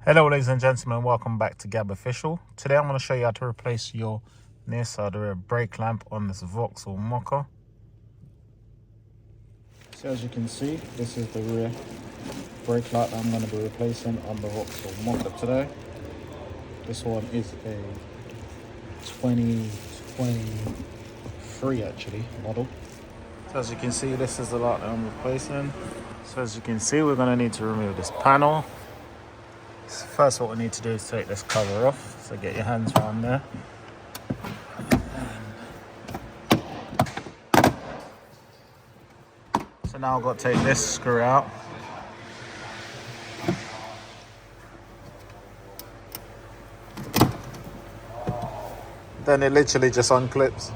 Hello ladies and gentlemen, welcome back to Gab Official. Today I'm going to show you how to replace your near side rear brake lamp on this Vauxhall Mokka. So as you can see, this is the rear brake light I'm going to be replacing on the Vauxhall Mokka today. This one is a 2023 actually model. So as you can see, this is the light that I'm replacing. So as you can see, we're going to need to remove this panel. First, what we need to do is take this cover off, so get your hands around there. So now I've got to take this screw out. Then it literally just unclips.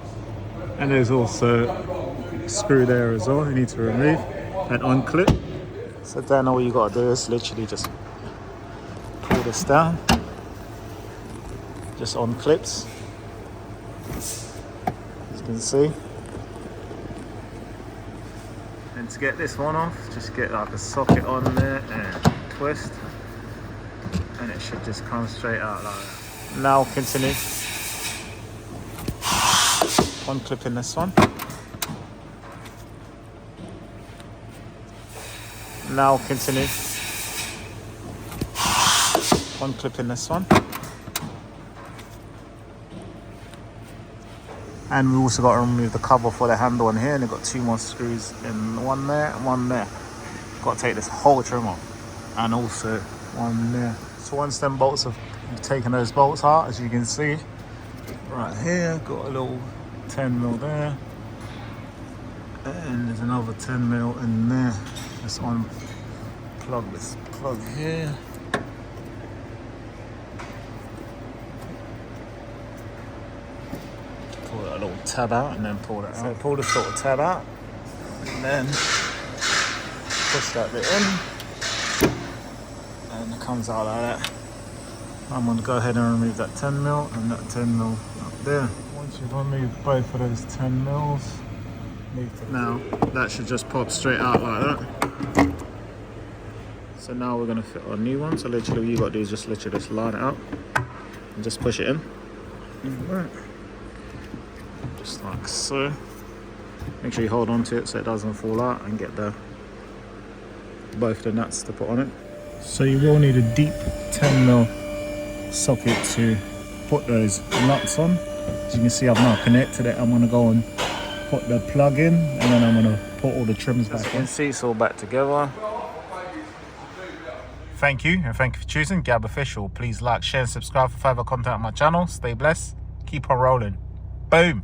And there's also a screw there as well, you need to remove and unclip. So then all you got to do is literally just pull this down, just on clips, as you can see. And to get this one off, just get like a socket on there and twist, and it should just come straight out like that. Now continue unclipping this one. Now continue unclipping this one. And we also got to remove the cover for the handle on here, and they've got two more screws in, one there and one there. Got to take this whole trim off, and also one there. So once them bolts have taken those bolts out, as you can see right here, got a little 10mm there, and there's another 10mm in there. Let's unplug this plug here. Pull that little tab out and then pull that out. So pull this little tab out and then push that bit in, and it comes out like that. I'm going to go ahead and remove that 10mm and that 10mm up there. Once you've removed both of those 10mm, now that should just pop straight out like that. So now we're going to fit our new one. So literally what you got to do is just literally just line it up and just push it in. Right. Just like so. Make sure you hold on to it so it doesn't fall out, and get both the nuts to put on it. So you will need a deep 10mm socket to put those nuts on. As you can see, I've now connected it. I'm going to go and put the plug in, and then I'm going to put all the trims back in. As you can see, it's all back together. Thank you, and thank you for choosing Gab Official. Please like, share and subscribe for further content on my channel. Stay blessed, keep on rolling. Boom.